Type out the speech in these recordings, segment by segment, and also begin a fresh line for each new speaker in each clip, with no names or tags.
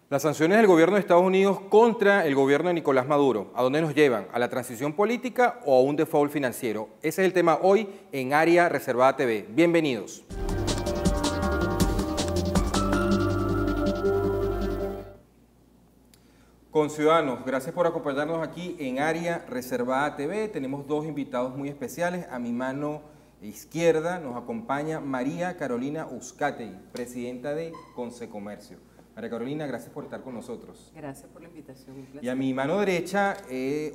Las sanciones del gobierno de Estados Unidos contra el gobierno de Nicolás Maduro, ¿a dónde nos llevan? ¿A la transición política o a un default financiero? Ese es el tema hoy en Área Reservada TV. Bienvenidos. Conciudadanos, gracias por acompañarnos aquí en Área Reservada TV. Tenemos dos invitados muy especiales. A mi mano izquierda nos acompaña María Carolina Uzcategui, presidenta de Concecomercio. María Carolina, gracias por estar con nosotros.
Gracias por la invitación, un placer.
Y a mi mano derecha,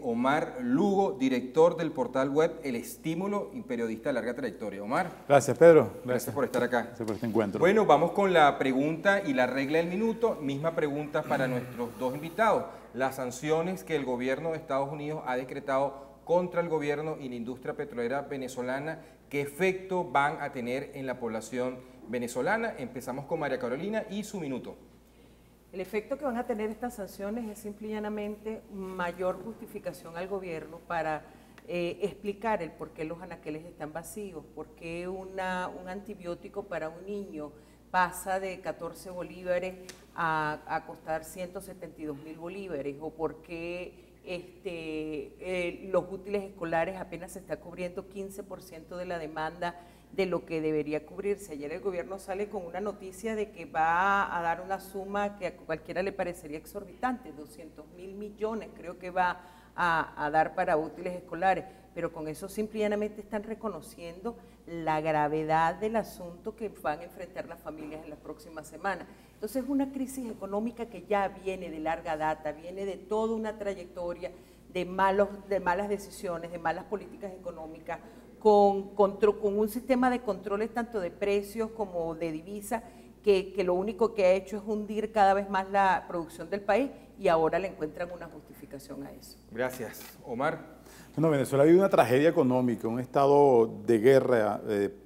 Omar Lugo, director del portal web El Estímulo y periodista de larga trayectoria. Omar.
Gracias, Pedro.
Gracias por estar acá.
Gracias por este encuentro.
Bueno, vamos con la pregunta y la regla del minuto. Misma pregunta para nuestros dos invitados. Las sanciones que el gobierno de Estados Unidos ha decretado contra el gobierno y la industria petrolera venezolana, ¿qué efecto van a tener en la población venezolana? Empezamos con María Carolina y su minuto.
El efecto que van a tener estas sanciones es simple y llanamente mayor justificación al gobierno para explicar el por qué los anaqueles están vacíos, por qué un antibiótico para un niño pasa de 14 bolívares a costar 172.000 bolívares, o por qué los útiles escolares apenas se está cubriendo 15% de la demanda de lo que debería cubrirse. Ayer el gobierno sale con una noticia de que va a dar una suma que a cualquiera le parecería exorbitante, 200.000 millones creo que va a dar para útiles escolares, pero con eso simplemente están reconociendo la gravedad del asunto que van a enfrentar las familias en las próximas semanas. Entonces es una crisis económica que ya viene de larga data, viene de toda una trayectoria de malas decisiones, de malas políticas económicas, con un sistema de controles tanto de precios como de divisas, que lo único que ha hecho es hundir cada vez más la producción del país, y ahora le encuentran una justificación a eso.
Gracias. Omar.
Bueno, Venezuela vive una tragedia económica, un estado de guerra,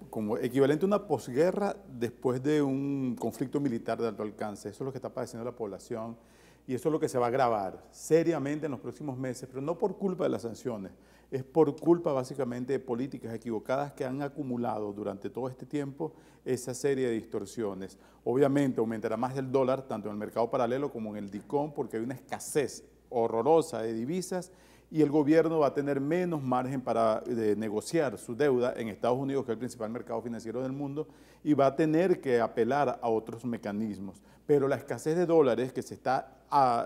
como equivalente a una posguerra después de un conflicto militar de alto alcance. Eso es lo que está padeciendo la población y eso es lo que se va a agravar seriamente en los próximos meses, pero no por culpa de las sanciones, es por culpa básicamente de políticas equivocadas que han acumulado durante todo este tiempo esa serie de distorsiones. Obviamente aumentará más el dólar, tanto en el mercado paralelo como en el DICOM, porque hay una escasez horrorosa de divisas y el gobierno va a tener menos margen para negociar su deuda en Estados Unidos, que es el principal mercado financiero del mundo, y va a tener que apelar a otros mecanismos. Pero la escasez de dólares que se está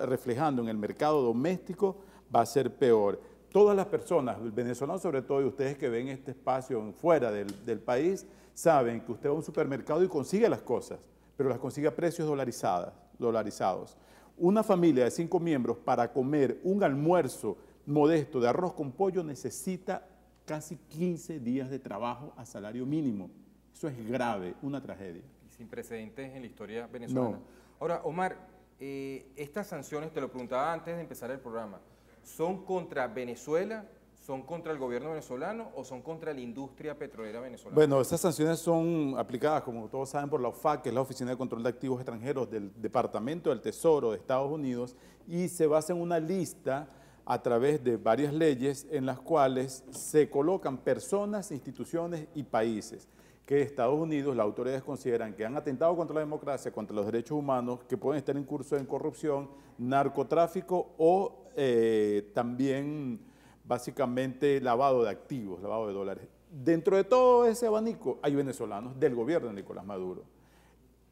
reflejando en el mercado doméstico va a ser peor. Todas las personas, venezolanos sobre todo, y ustedes que ven este espacio fuera del país, saben que usted va a un supermercado y consigue las cosas, pero las consigue a precios dolarizados. Una familia de 5 miembros para comer un almuerzo modesto de arroz con pollo necesita casi 15 días de trabajo a salario mínimo. Eso es grave, una tragedia.
Sin precedentes en la historia venezolana. No. Ahora, Omar, estas sanciones, te lo preguntaba antes de empezar el programa, ¿son contra Venezuela, son contra el gobierno venezolano o son contra la industria petrolera venezolana?
Bueno, esas sanciones son aplicadas, como todos saben, por la OFAC, que es la Oficina de Control de Activos Extranjeros del Departamento del Tesoro de Estados Unidos, y se basa en una lista a través de varias leyes en las cuales se colocan personas, instituciones y países que Estados Unidos, las autoridades consideran que han atentado contra la democracia, contra los derechos humanos, que pueden estar en curso en corrupción, narcotráfico o también básicamente lavado de activos, lavado de dólares. Dentro de todo ese abanico hay venezolanos del gobierno de Nicolás Maduro.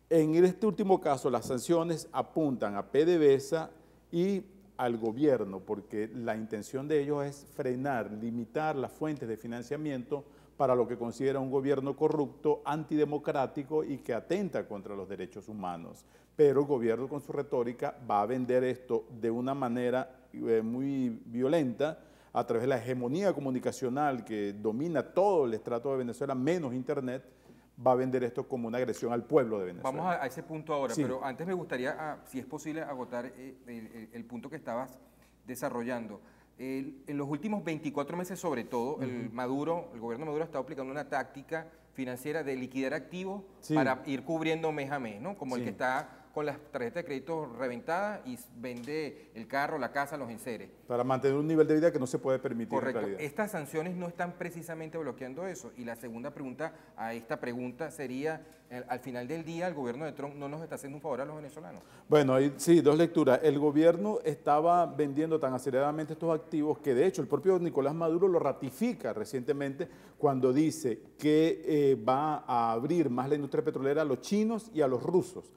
En este último caso, las sanciones apuntan a PDVSA y al gobierno, porque la intención de ellos es frenar, limitar las fuentes de financiamiento para lo que considera un gobierno corrupto, antidemocrático y que atenta contra los derechos humanos. Pero el gobierno con su retórica va a vender esto de una manera muy violenta a través de la hegemonía comunicacional que domina todo el estrato de Venezuela, menos Internet, va a vender esto como una agresión al pueblo de Venezuela.
Vamos a ese punto ahora,
sí.
Pero antes me gustaría, si es posible, agotar el punto que estabas desarrollando. En los últimos 24 meses, sobre todo, el gobierno de Maduro ha estado aplicando una táctica financiera de liquidar activos para ir cubriendo mes a mes, ¿no? Como el que está con las tarjetas de crédito reventadas y vende el carro, la casa, los enseres.
Para mantener un nivel de vida que no se puede permitir.
Correcto.
En realidad.
Estas sanciones no están precisamente bloqueando eso. Y la segunda pregunta a esta pregunta sería, al final del día, el gobierno de Trump no nos está haciendo un favor a los venezolanos.
Bueno, ahí sí, dos lecturas. El gobierno estaba vendiendo tan aceleradamente estos activos que de hecho el propio Nicolás Maduro lo ratifica recientemente cuando dice que va a abrir más la industria petrolera a los chinos y a los rusos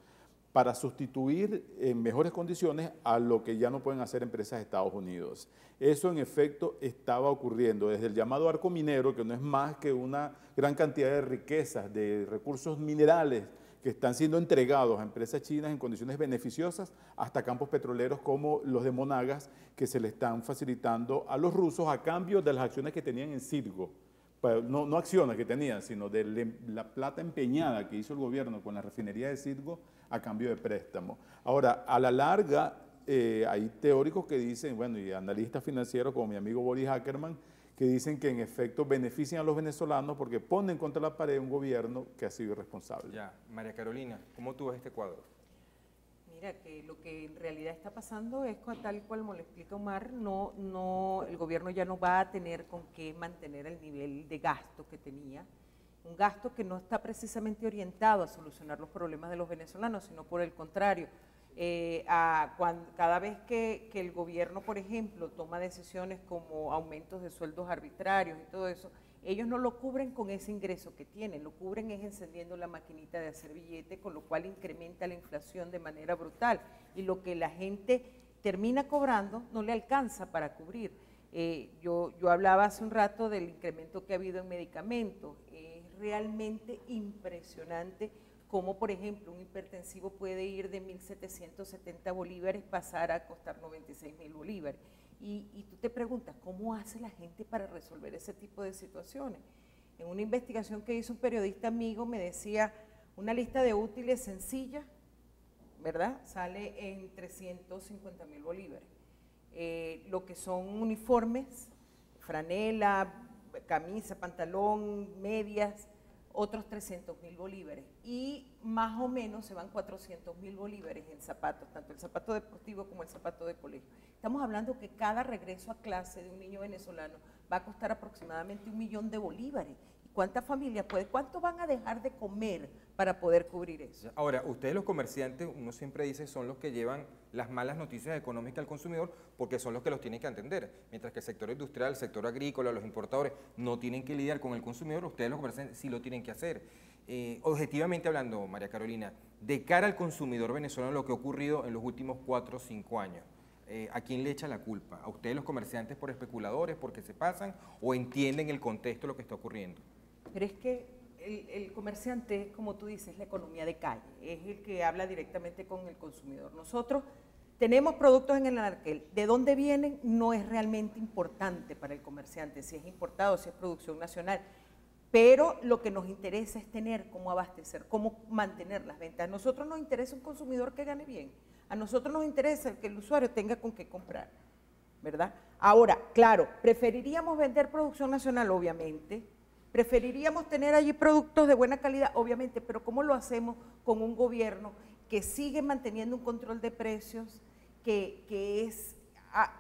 para sustituir en mejores condiciones a lo que ya no pueden hacer empresas de Estados Unidos. Eso en efecto estaba ocurriendo desde el llamado arco minero, que no es más que una gran cantidad de riquezas, de recursos minerales que están siendo entregados a empresas chinas en condiciones beneficiosas, hasta campos petroleros como los de Monagas, que se le están facilitando a los rusos a cambio de las acciones que tenían en Citgo. No acciones que tenían, sino de la plata empeñada que hizo el gobierno con la refinería de Citgo a cambio de préstamo. Ahora, a la larga, hay teóricos que dicen, bueno, y analistas financieros como mi amigo Boris Ackerman, que dicen que en efecto benefician a los venezolanos porque ponen contra la pared un gobierno que ha sido irresponsable.
Ya, María Carolina, ¿cómo tú ves este cuadro?
Mira, que lo que en realidad está pasando es tal y cual me lo explica Omar, el gobierno ya no va a tener con qué mantener el nivel de gasto que tenía, un gasto que no está precisamente orientado a solucionar los problemas de los venezolanos, sino por el contrario. Cada vez que el gobierno, por ejemplo, toma decisiones como aumentos de sueldos arbitrarios y todo eso, ellos no lo cubren con ese ingreso que tienen, lo cubren es encendiendo la maquinita de hacer billete, con lo cual incrementa la inflación de manera brutal y lo que la gente termina cobrando no le alcanza para cubrir. Yo hablaba hace un rato del incremento que ha habido en medicamentos, es realmente impresionante cómo, por ejemplo, un hipertensivo puede ir de 1.770 bolívares pasar a costar 96.000 bolívares. Y tú te preguntas, ¿cómo hace la gente para resolver ese tipo de situaciones? En una investigación que hizo un periodista amigo me decía, una lista de útiles sencilla, ¿verdad? Sale en 350.000 bolívares. Lo que son uniformes, franela, camisa, pantalón, medias, otros 300.000 bolívares y más o menos se van 400.000 bolívares en zapatos, tanto el zapato deportivo como el zapato de colegio. Estamos hablando que cada regreso a clase de un niño venezolano va a costar aproximadamente 1 millón de bolívares. ¿Y cuántas familias cuánto van a dejar de comer para poder cubrir eso?
Ahora, ustedes los comerciantes, uno siempre dice, son los que llevan las malas noticias económicas al consumidor porque son los que los tienen que atender. Mientras que el sector industrial, el sector agrícola, los importadores no tienen que lidiar con el consumidor, ustedes los comerciantes sí lo tienen que hacer. Objetivamente hablando, María Carolina, de cara al consumidor venezolano, lo que ha ocurrido en los últimos 4 o 5 años, ¿a quién le echa la culpa? ¿A ustedes los comerciantes por especuladores, porque se pasan o entienden el contexto de lo que está ocurriendo?
Pero es que el comerciante, como tú dices, es la economía de calle, es el que habla directamente con el consumidor. Nosotros tenemos productos en el anaquel, de dónde vienen no es realmente importante para el comerciante, si es importado, si es producción nacional, pero lo que nos interesa es tener cómo abastecer, cómo mantener las ventas. A nosotros nos interesa un consumidor que gane bien, a nosotros nos interesa que el usuario tenga con qué comprar, ¿verdad? Ahora, claro, preferiríamos vender producción nacional, obviamente, preferiríamos tener allí productos de buena calidad, obviamente, pero ¿cómo lo hacemos con un gobierno que sigue manteniendo un control de precios, que es,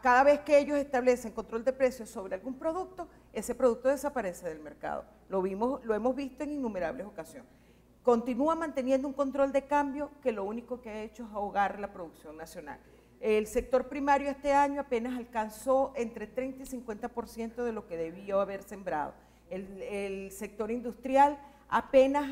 cada vez que ellos establecen control de precios sobre algún producto, ese producto desaparece del mercado? Lo hemos visto en innumerables ocasiones. Continúa manteniendo un control de cambio que lo único que ha hecho es ahogar la producción nacional. El sector primario este año apenas alcanzó entre 30 y 50% de lo que debió haber sembrado. El sector industrial apenas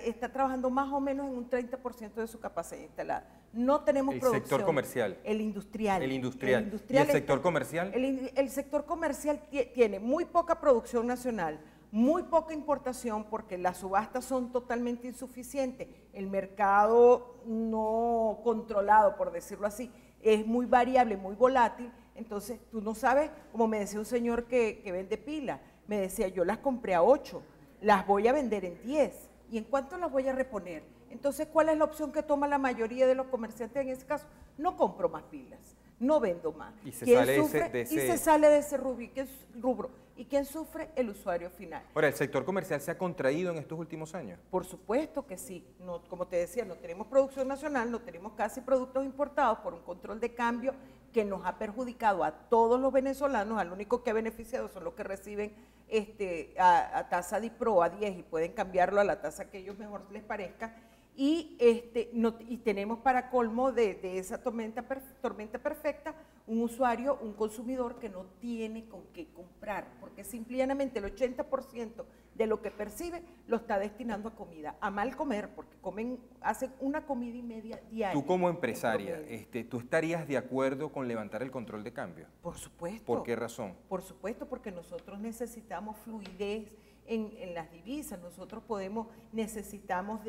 está trabajando más o menos en un 30% de su capacidad instalada. No tenemos producción.
El sector comercial.
El industrial.
El industrial. ¿Y el sector comercial?
El sector comercial tiene muy poca producción nacional, muy poca importación porque las subastas son totalmente insuficientes. El mercado no controlado, por decirlo así, es muy variable, muy volátil. Entonces, tú no sabes, como me decía un señor que vende pilas, me decía, yo las compré a 8, las voy a vender en 10, ¿y en cuánto las voy a reponer? Entonces, ¿cuál es la opción que toma la mayoría de los comerciantes en ese caso? No compro más pilas, no vendo más.
Y se
¿Quién
sale
sufre?
de ese...
Y se sale de ese rubro. ¿Y quién sufre? El usuario final.
Ahora, ¿el sector comercial se ha contraído en estos últimos años?
Por supuesto que sí. No, como te decía, no tenemos producción nacional, no tenemos casi productos importados por un control de cambio que nos ha perjudicado a todos los venezolanos. Al único que ha beneficiado son los que reciben a tasa DIPRO a 10 y pueden cambiarlo a la tasa que a ellos mejor les parezca. Y tenemos para colmo de esa tormenta perfecta un usuario, un consumidor que no tiene con qué comprar, porque simplemente el 80% de lo que percibe lo está destinando a comida, a mal comer, porque hacen una comida y media diaria.
Tú como empresaria, ¿tú estarías de acuerdo con levantar el control de cambio?
Por supuesto.
¿Por qué razón?
Por supuesto, porque nosotros necesitamos fluidez en las divisas, nosotros necesitamos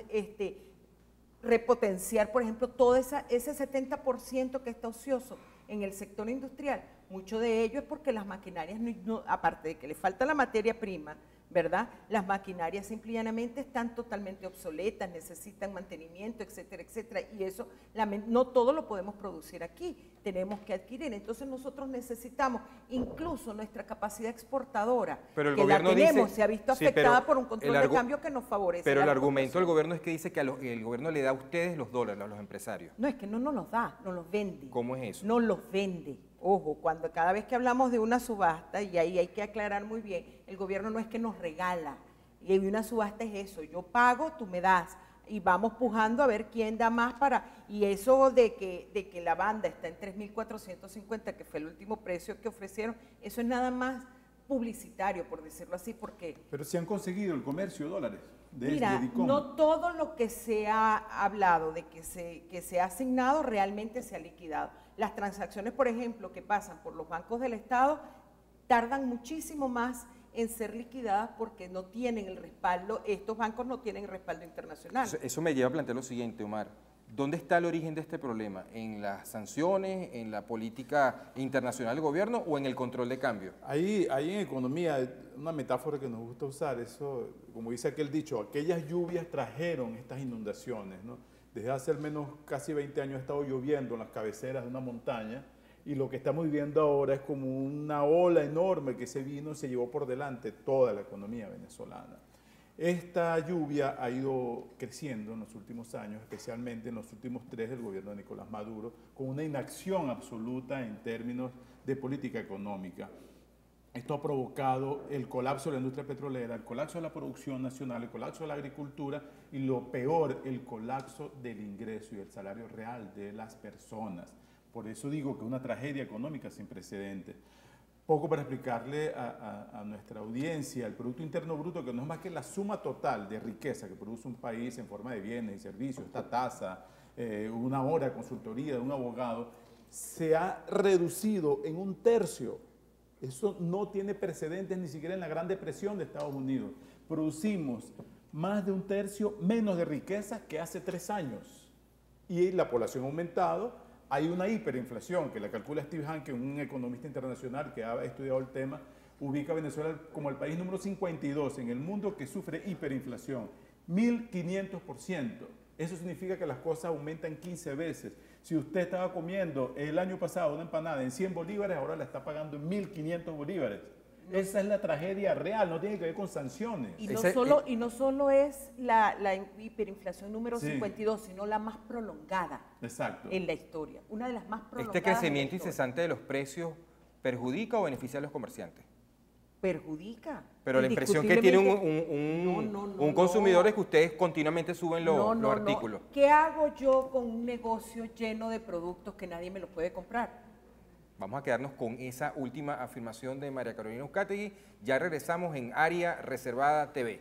repotenciar, por ejemplo, todo ese 70% que está ocioso en el sector industrial. Mucho de ello es porque las maquinarias, aparte de que le falta la materia prima, ¿verdad? Las maquinarias simplemente están totalmente obsoletas, necesitan mantenimiento, etcétera, etcétera, y eso no todo lo podemos producir aquí, tenemos que adquirir. Entonces nosotros necesitamos incluso nuestra capacidad exportadora,
pero el
que
gobierno
la tenemos,
dice,
se ha visto
sí,
afectada por un control de cambio que nos favorece.
Pero el argumento del gobierno es que dice que el gobierno le da a ustedes los dólares, a los empresarios.
No, es que no nos los da, nos los vende.
¿Cómo es eso?
No los vende. Ojo, cada vez que hablamos de una subasta, y ahí hay que aclarar muy bien, el gobierno no es que nos regala, y una subasta es eso, yo pago, tú me das, y vamos pujando a ver quién da más y eso de que la banda está en 3.450, que fue el último precio que ofrecieron, eso es nada más publicitario, por decirlo así, porque...
Pero si han conseguido el comercio de dólares.
Mira, no todo lo que se ha hablado de que se ha asignado realmente se ha liquidado. Las transacciones, por ejemplo, que pasan por los bancos del Estado, tardan muchísimo más en ser liquidadas porque no tienen el respaldo, estos bancos no tienen el respaldo internacional.
Eso me lleva a plantear lo siguiente, Omar. ¿Dónde está el origen de este problema? ¿En las sanciones, en la política internacional del gobierno o en el control de cambio?
Ahí en economía, una metáfora que nos gusta usar, eso, como dice aquel dicho, aquellas lluvias trajeron estas inundaciones, ¿no? Desde hace al menos casi 20 años ha estado lloviendo en las cabeceras de una montaña y lo que estamos viviendo ahora es como una ola enorme que se vino y se llevó por delante toda la economía venezolana. Esta lluvia ha ido creciendo en los últimos años, especialmente en los últimos 3 del gobierno de Nicolás Maduro, con una inacción absoluta en términos de política económica. Esto ha provocado el colapso de la industria petrolera, el colapso de la producción nacional, el colapso de la agricultura y lo peor, el colapso del ingreso y el salario real de las personas. Por eso digo que es una tragedia económica sin precedentes. Poco para explicarle a nuestra audiencia, el Producto Interno Bruto, que no es más que la suma total de riqueza que produce un país en forma de bienes y servicios, esta tasa, una hora de consultoría de un abogado, se ha reducido en 1/3. Eso no tiene precedentes ni siquiera en la Gran Depresión de Estados Unidos. Producimos más de 1/3 menos de riqueza que hace 3 años. Y la población ha aumentado. Hay una hiperinflación que la calcula Steve Hanke, un economista internacional que ha estudiado el tema, ubica a Venezuela como el país número 52 en el mundo que sufre hiperinflación, 1.500%. Eso significa que las cosas aumentan 15 veces. Si usted estaba comiendo el año pasado una empanada en 100 bolívares, ahora la está pagando en 1.500 bolívares. Esa es la tragedia real, no tiene que ver con sanciones.
Y no solo es la hiperinflación número 52, sino la más prolongada.
Exacto.
En la historia. Una de las más prolongadas.
¿Este crecimiento incesante de los precios perjudica o beneficia a los comerciantes?
Perjudica.
Pero la impresión que tiene un consumidor es que ustedes continuamente suben los artículos.
¿Qué hago yo con un negocio lleno de productos que nadie me los puede comprar?
Vamos a quedarnos con esa última afirmación de María Carolina Uzcategui. Ya regresamos en Área Reservada TV.